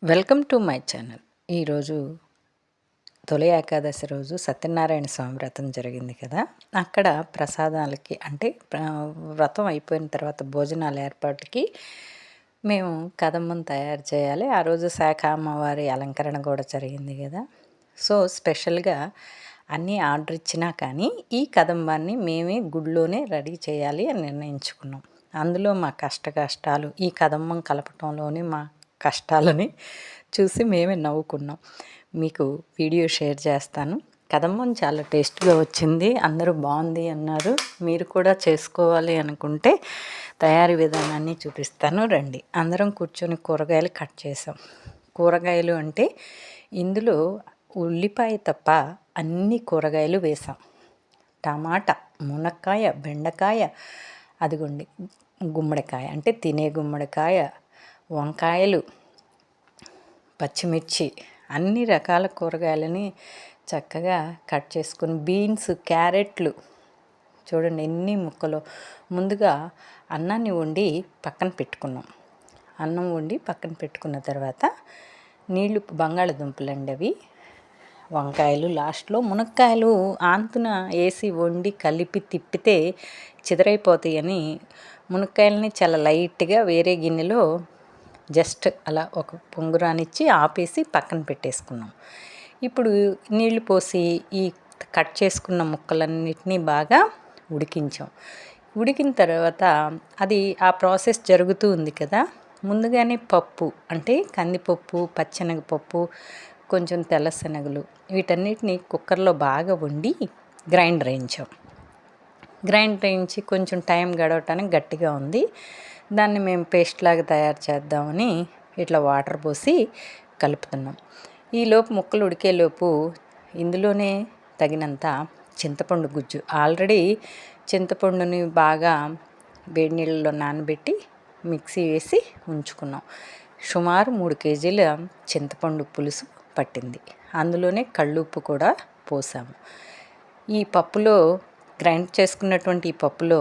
Welcome to my channel. ఈరోజు తొలి ఏకాదశి రోజు సత్యనారాయణ స్వామి వ్రతం జరిగింది కదా. అక్కడ ప్రసాదాలకి అంటే వ్రతం అయిపోయిన తర్వాత భోజనాల ఏర్పాటుకి మేము కదమ్మం తయారు చేయాలి. ఆ రోజు శాఖ అమ్మవారి అలంకరణ కూడా జరిగింది కదా. సో స్పెషల్గా అన్నీ ఆర్డర్ ఇచ్చినా కానీ ఈ కదంబాన్ని మేమే గుడిలోనే రెడీ చేయాలి అని నిర్ణయించుకున్నాం. అందులో మా కష్టాలు ఈ కదంబం కలపటంలోని మా కష్టాలని చూసి మేమే నవ్వుకున్నాం. మీకు వీడియో షేర్ చేస్తాను. కదమ్మం చాలా టేస్ట్గా వచ్చింది, అందరూ బాగుంది అన్నారు. మీరు కూడా చేసుకోవాలి అనుకుంటే తయారీ విధానాన్ని చూపిస్తాను రండి. అందరం కూర్చొని కూరగాయలు కట్ చేసాం. కూరగాయలు అంటే ఇందులో ఉల్లిపాయ తప్ప అన్ని కూరగాయలు వేసాం. టమాటా, మునక్కాయ, బెండకాయ, అదిగోండి గుమ్మడికాయ అంటే తినే గుమ్మడికాయ, వంకాయలు, పచ్చిమిర్చి, అన్ని రకాల కూరగాయలని చక్కగా కట్ చేసుకుని బీన్స్, క్యారెట్లు చూడండి ఎన్ని ముక్కలు. ముందుగా అన్నాన్ని వండి పక్కన పెట్టుకున్నాం. అన్నం వండి పక్కన పెట్టుకున్న తర్వాత నీళ్లు బంగాళదుంపలు అండి అవి, వంకాయలు, లాస్ట్లో మునక్కాయలు ఆంతున వేసి వండి కలిపి తిప్పితే చిదరైపోతాయని మునక్కాయలని చాలా లైట్గా వేరే గిన్నెలో జస్ట్ అలా ఒక పొంగురానిచ్చి ఆపేసి పక్కన పెట్టేసుకున్నాం. ఇప్పుడు నీళ్లు పోసి ఈ కట్ చేసుకున్న ముక్కలన్నిటినీ బాగా ఉడికించాం. ఉడికిన తర్వాత అది ఆ ప్రాసెస్ జరుగుతూ ఉంది కదా. ముందుగానే పప్పు అంటే కందిపప్పు, పచ్చెనగపప్పు, కొంచెం తెల్ల శనగలు వీటన్నిటిని కుక్కర్లో బాగా వండి గ్రైండర్ వేయించి కొంచెం టైం గడవటానికి గట్టిగా ఉంది. దాన్ని మేము పేస్ట్ లాగా తయారు చేద్దామని ఇట్లా వాటర్ పోసి కలుపుతున్నాం. ఈలోపు ముక్కలు ఉడికేలోపు ఇందులోనే తగినంత చింతపండు గుజ్జు, ఆల్రెడీ చింతపండుని బాగా వేడి నీళ్ళలో నానబెట్టి మిక్సీ వేసి ఉంచుకున్నాం. సుమారు 3 కేజీల చింతపండు పులుసు పట్టింది. అందులోనే కళ్ళుప్పు కూడా పోసాము. ఈ పప్పులో గ్రైండ్ చేసుకున్నటువంటి ఈ పప్పులో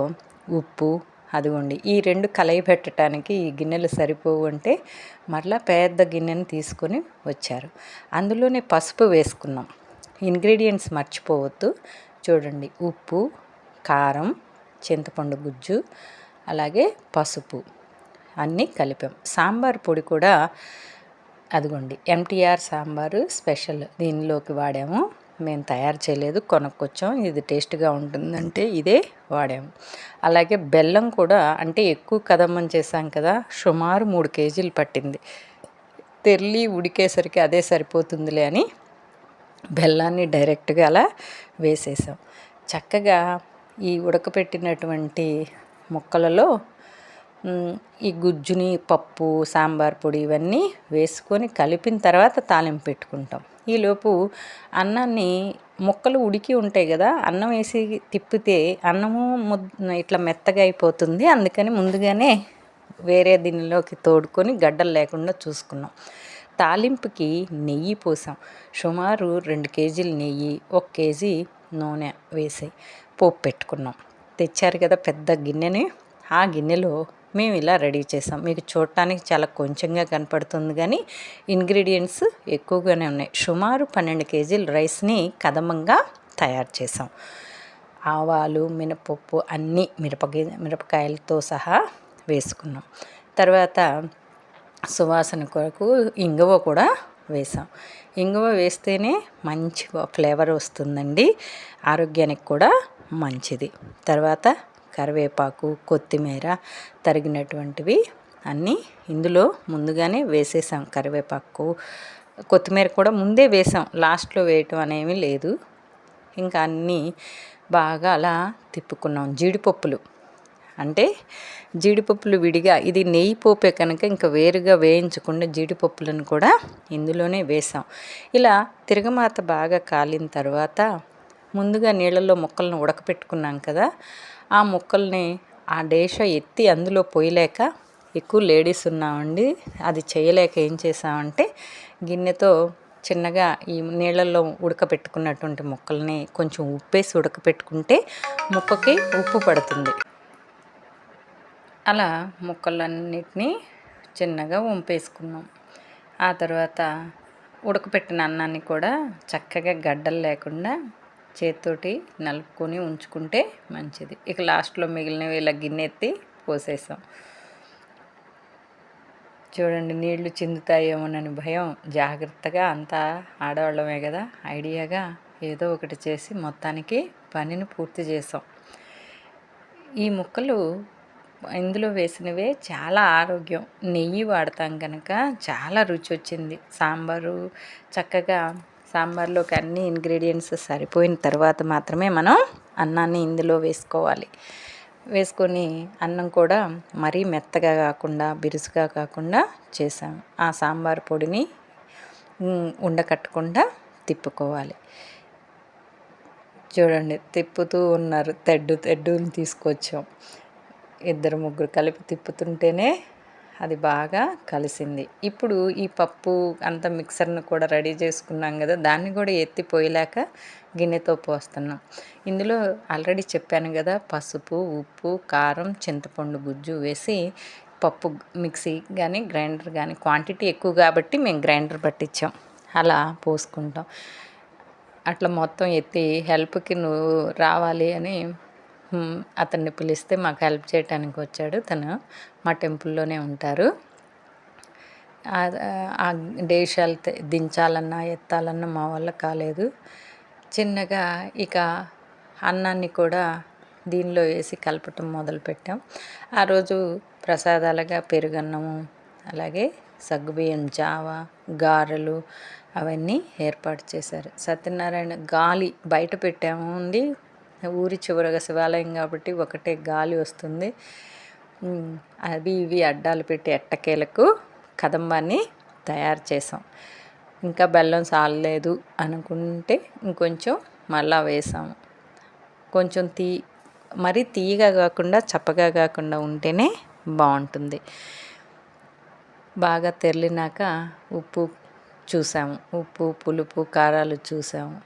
ఉప్పు, అదిగోండి ఈ 2 కలయి పెట్టడానికి ఈ గిన్నెలు సరిపోవు అంటే మరలా పెద్ద గిన్నెను తీసుకొని వచ్చారు. అందులోనే పసుపు వేసుకున్నాం. ఇంగ్రీడియంట్స్ మర్చిపోవద్దు. చూడండి ఉప్పు, కారం, చింతపండు గుజ్జు, అలాగే పసుపు అన్నీ కలిపాం. సాంబార్ పొడి కూడా అదిగోండి ఎంటీఆర్ సాంబారు స్పెషల్ దీనిలోకి వాడాము. మేము తయారు చేయలేదు, కొనుక్కొచ్చాం. ఇది టేస్ట్గా ఉంటుందంటే ఇదే వాడాము. అలాగే బెల్లం కూడా అంటే ఎక్కువ కదమ్మని చేసాం కదా, సుమారు 3 కేజీలు పట్టింది. తెల్లి ఉడికేసరికి అదే సరిపోతుందిలే అని బెల్లాన్ని డైరెక్ట్గా అలా వేసేసాం. చక్కగా ఈ ఉడకపెట్టినటువంటి ముక్కలలో ఈ గుజ్జుని, పప్పు, సాంబార్ పొడి ఇవన్నీ వేసుకొని కలిపిన తర్వాత తాలింపు పెట్టుకుంటాం. ఈలోపు అన్నాన్ని ముక్కలు ఉడికి ఉంటాయి కదా, అన్నం వేసి తిప్పితే అన్నము ఇట్లా మెత్తగా అయిపోతుంది. అందుకని ముందుగానే వేరే దీనిలోకి తోడుకొని గడ్డలు లేకుండా చూసుకున్నాం. తాలింపుకి నెయ్యి పోసాం. సుమారు 2 కేజీలు నెయ్యి, 1 కేజీ నూనె వేసి పోపు పెట్టుకున్నాం. తెచ్చారు కదా పెద్ద గిన్నెని, ఆ గిన్నెలో మేము ఇలా రెడీ చేసాం. మీకు చూడటానికి చాలా కొంచెంగా కనపడుతుంది కానీ ఇంగ్రీడియంట్స్ ఎక్కువగానే ఉన్నాయి. సుమారు 12 కేజీల రైస్ని కదమంగా తయారు చేసాం. ఆవాలు, మినపప్పు అన్నీ మిరపకాయలతో సహా వేసుకున్నాం. తర్వాత సువాసన కొరకు ఇంగువ కూడా వేసాం. ఇంగువ వేస్తేనే మంచి ఫ్లేవర్ వస్తుందండి, ఆరోగ్యానికి కూడా మంచిది. తర్వాత కరివేపాకు, కొత్తిమీర తరిగినటువంటివి అన్నీ ఇందులో ముందుగానే వేసేసాం. కరివేపాకు, కొత్తిమీర కూడా ముందే వేసాం, లాస్ట్లో వేయటం అనేవి లేదు. ఇంకా అన్నీ బాగా అలా తిప్పుకున్నాం. జీడిపప్పులు అంటే జీడిపప్పులు విడిగా, ఇది నెయ్యి పోపే కనుక ఇంకా వేరుగా వేయించకుండా జీడిపప్పులను కూడా ఇందులోనే వేసాం. ఇలా తిరగమాత బాగా కాలిన తర్వాత ముందుగా నీళ్ళల్లో ముక్కలను ఉడకపెట్టుకున్నాం కదా, ఆ ముక్కల్ని ఆ డేష ఎత్తి అందులో పోయలేక, ఎక్కువ లేడీస్ ఉన్నామండి, అది చేయలేక ఏం చేసామంటే గిన్నెతో చిన్నగా ఈ నీళ్ళల్లో ఉడకపెట్టుకున్నటువంటి ముక్కల్ని కొంచెం ఉప్పేసి ఉడకపెట్టుకుంటే ముక్కకి ఉప్పు పడుతుంది. అలా ముక్కలన్నిటినీ చిన్నగా వంపేసుకున్నాం. ఆ తర్వాత ఉడకపెట్టిన అన్నాన్ని కూడా చక్కగా గడ్డలు లేకుండా చేతితోటి నలుపుకొని ఉంచుకుంటే మంచిది. ఇక లాస్ట్లో మిగిలినవి ఇలా గిన్నె ఎత్తి పోసేసాం. చూడండి, నీళ్లు చిందుతాయేమోనని భయం, జాగ్రత్తగా అంతా ఆడవాళ్ళమే కదా, ఐడియాగా ఏదో ఒకటి చేసి మొత్తానికి పనిని పూర్తి చేసాం. ఈ ముక్కలు ఇందులో వేసినవే చాలా ఆరోగ్యం. నెయ్యి వాడతాం కనుక చాలా రుచి వచ్చింది. సాంబారు చక్కగా సాంబార్లోకి అన్ని ఇంగ్రీడియంట్స్ సరిపోయిన తర్వాత మాత్రమే మనం అన్నాన్ని ఇందులో వేసుకోవాలి. వేసుకొని అన్నం కూడా మరీ మెత్తగా కాకుండా బిరుసుగా కాకుండా చేసాము. ఆ సాంబార్ పొడిని ఉండకట్టకుండా తిప్పుకోవాలి. చూడండి, తిప్పుతూ ఉన్నారు. తెడ్డుని తీసుకొచ్చాం. 2-3 కలిపి తిప్పుతుంటేనే అది బాగా కలిసింది. ఇప్పుడు ఈ పప్పు అంత మిక్సర్ను కూడా రెడీ చేసుకున్నాం కదా, దాన్ని కూడా ఎత్తిపోయలేక గిన్నెతో పోస్తున్నాం. ఇందులో ఆల్రెడీ చెప్పాను కదా, పసుపు, ఉప్పు, కారం, చింతపండు గుజ్జు వేసి పప్పు మిక్సీ కానీ గ్రైండర్ కానీ, క్వాంటిటీ ఎక్కువ కాబట్టి మేము గ్రైండర్ పట్టించాం. అలా పోసుకుంటాం. అట్లా మొత్తం ఎత్తి హెల్ప్కి నువ్వు రావాలి అని అతన్ని పిలిస్తే మాకు హెల్ప్ చేయడానికి వచ్చాడు. తను మా టెంపుల్లోనే ఉంటారు. ఆ డేషాలు దించాలన్నా ఎత్తాలన్నా మా వల్ల కాలేదు. చిన్నగా ఇక అన్నాన్ని కూడా దీనిలో వేసి కలపటం మొదలుపెట్టాం. ఆ రోజు ప్రసాదాలుగా పెరుగన్నము, అలాగే సగ్గుబియ్యం జావ, గారెలు అవన్నీ ఏర్పాటు చేశారు. సత్యనారాయణ గాలి బయట పెట్టాము ఉంది. ఊరి చివరగా శివాలయం కాబట్టి ఒకటే గాలి వస్తుంది. అవి ఇవి అడ్డాలు పెట్టి ఎట్టకేలకు కదంబాన్ని తయారు చేసాం. ఇంకా బెల్లం సాలలేదు అనుకుంటే ఇంకొంచెం మళ్ళా వేసాము. కొంచెం మరీ తీయగా కాకుండా చప్పగా కాకుండా ఉంటేనే బాగుంటుంది. బాగా తెరిలినాక ఉప్పు చూసాము. ఉప్పు, పులుపు, కారాలు చూసాము.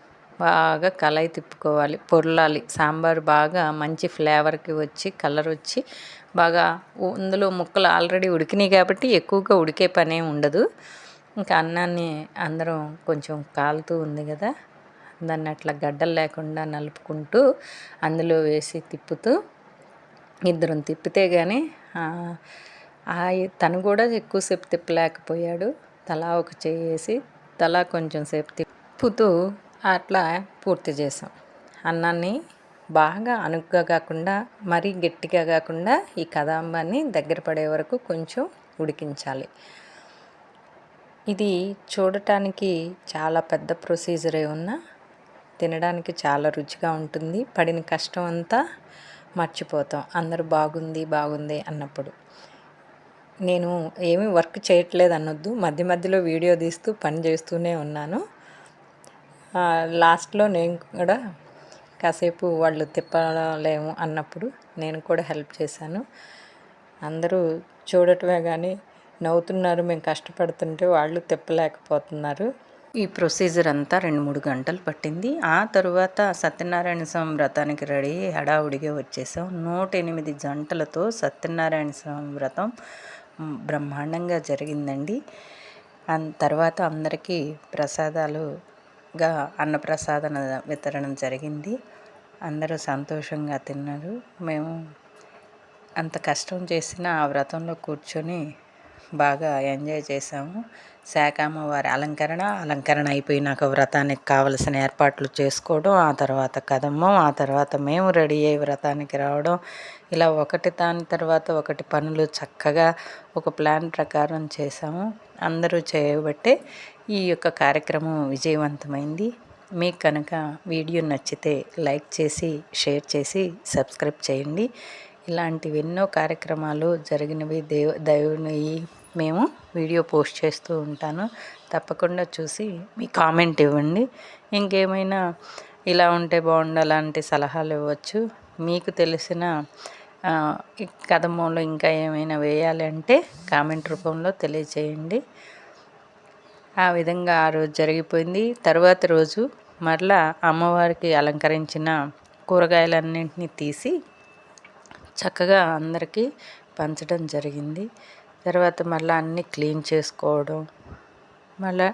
బాగా కలయి తిప్పుకోవాలి, పొర్లాలి. సాంబారు బాగా మంచి ఫ్లేవర్కి వచ్చి కలర్ వచ్చి బాగా అందులో ముక్కలు ఆల్రెడీ ఉడికినాయి కాబట్టి ఎక్కువగా ఉడికే పనే ఉండదు. ఇంకా అన్నాన్ని అందరం కొంచెం కాలుతూ ఉంది కదా, దాన్ని అట్లా గడ్డలు లేకుండా నలుపుకుంటూ అందులో వేసి తిప్పుతూ ఇద్దరం తిప్పితే కానీ తను కూడా ఎక్కువసేపు తిప్పలేకపోయాడు. తలా ఒక చేసి తలా కొంచెం సేపు తిప్పుతూ అట్లా పూర్తి చేసాం. అన్నాన్ని బాగా అణుగ్గా కాకుండా మరీ గట్టిగా కాకుండా ఈ కదంబాన్ని దగ్గర పడే వరకు కొంచెం ఉడికించాలి. ఇది చూడటానికి చాలా పెద్ద ప్రొసీజరే ఉన్నా తినడానికి చాలా రుచిగా ఉంటుంది. పడిన కష్టం అంతా మర్చిపోతాం అందరూ బాగుంది బాగుంది అన్నప్పుడు. నేను ఏమీ వర్క్ చేయట్లేదు అనొద్దు, మధ్య మధ్యలో వీడియో తీస్తూ పని చేస్తూనే ఉన్నాను. లాస్ట్లో నేను కూడా కాసేపు వాళ్ళు తిప్పలేము అన్నప్పుడు నేను కూడా హెల్ప్ చేశాను. అందరూ చూడటమే కానీ నవ్వుతున్నారు. మేము కష్టపడుతుంటే వాళ్ళు తిప్పలేకపోతున్నారు. ఈ ప్రొసీజర్ అంతా 2-3 గంటలు పట్టింది. ఆ తరువాత సత్యనారాయణ స్వామి వ్రతానికి రెడీ హడావుడిగా వచ్చేసాం. 108 జంటలతో సత్యనారాయణ స్వామి వ్రతం బ్రహ్మాండంగా జరిగిందండి. తర్వాత అందరికీ ప్రసాదాలుగా అన్నప్రసాదన వితరణ జరిగింది. అందరూ సంతోషంగా తిన్నారు. మేము అంత కష్టం చేసిన ఆ వ్రతంలో కూర్చొని బాగా ఎంజాయ్ చేసాము. శాకామ్మవారి అలంకరణ అయిపోయినాక వ్రతానికి కావలసిన ఏర్పాట్లు చేసుకోవడం, ఆ తర్వాత కదమ్మం, ఆ తర్వాత మేము రెడీ అయ్యి వ్రతానికి రావడం, ఇలా ఒకటి దాని తర్వాత ఒకటి పనులు చక్కగా ఒక ప్లాన్ ప్రకారం చేసాము. అందరూ చేయబట్టే ఈ యొక్క కార్యక్రమం విజయవంతమైంది. మీకు కనుక వీడియో నచ్చితే లైక్ చేసి షేర్ చేసి సబ్స్క్రైబ్ చేయండి. ఇలాంటివి ఎన్నో కార్యక్రమాలు జరిగినవి దేవుని మేము వీడియో పోస్ట్ చేస్తూ ఉంటాను. తప్పకుండా చూసి మీ కామెంట్ ఇవ్వండి. ఇంకేమైనా ఇలా ఉంటే బాగుండు అలాంటి సలహాలు ఇవ్వచ్చు. మీకు తెలిసిన ఈ కదమ్మంలో ఇంకా ఏమైనా వేయాలి అంటే కామెంట్ రూపంలో తెలియచేయండి. ఆ విధంగా ఆ రోజు జరిగిపోయింది. తర్వాత రోజు మరలా అమ్మవారికి అలంకరించిన కూరగాయలన్నింటినీ తీసి చక్కగా అందరికీ పంచడం జరిగింది. తర్వాత మళ్ళీ అన్నీ క్లీన్ చేసుకోవడం, మళ్ళా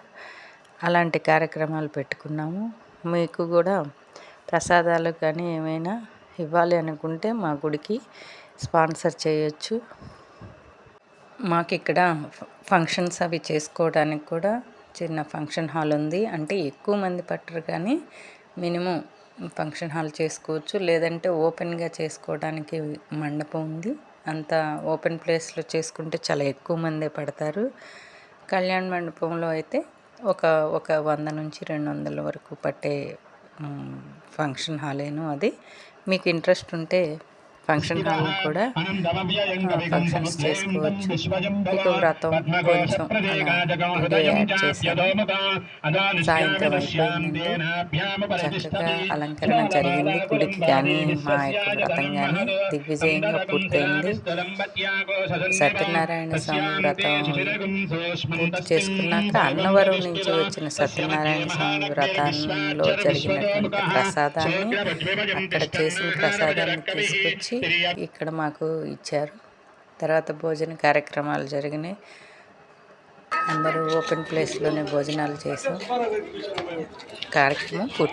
అలాంటి కార్యక్రమాలు పెట్టుకున్నాము. మీకు కూడా ప్రసాదాలు కానీ ఏమైనా ఇవ్వాలి అనుకుంటే మా గుడికి స్పాన్సర్ చేయొచ్చు. మాకు ఇక్కడ ఫంక్షన్స్ అవి చేసుకోవడానికి కూడా చిన్న ఫంక్షన్ హాల్ ఉంది. అంటే ఎక్కువ మంది పట్టరు కానీ మినిమం ఫంక్షన్ హాల్ చేసుకోవచ్చు. లేదంటే ఓపెన్గా చేసుకోవడానికి మండపం ఉంది. అంత ఓపెన్ ప్లేస్లో చేసుకుంటే చాలా ఎక్కువ మందే పడతారు. కళ్యాణ మండపంలో అయితే ఒక 100 నుంచి 200 వరకు పట్టే ఫంక్షన్ హాలేను అది. మీకు ఇంట్రెస్ట్ ఉంటే ఫంక్షన్ హాల్ కూడా ఫంక్షన్స్ చేసుకోవచ్చు. మీకు వ్రతం కొంచెం అలా వీడియో యాడ్ చేశాను. సాయంత్రం అయిపోయిందండి. చక్కగా అలంకరణ జరిగింది గుడికి కానీ మా యొక్క వ్రతం కానీ దిగ్విజయంగా పూర్తయింది. సత్యనారాయణ స్వామి వ్రతం పూర్తి చేసుకున్నాక అన్నవరం నుంచి వచ్చిన సత్యనారాయణ స్వామి వ్రతంలో జరిగినటువంటి ప్రసాదాన్ని, అక్కడ చేసిన ప్రసాదాన్ని తీసుకొచ్చి ఇక్కడ మాకు ఇచ్చారు. తర్వాత భోజన కార్యక్రమాలు జరిగినాయి. అందరూ ఓపెన్ ప్లేస్లోనే భోజనాలు చేసాం. కార్యక్రమం పూర్తి.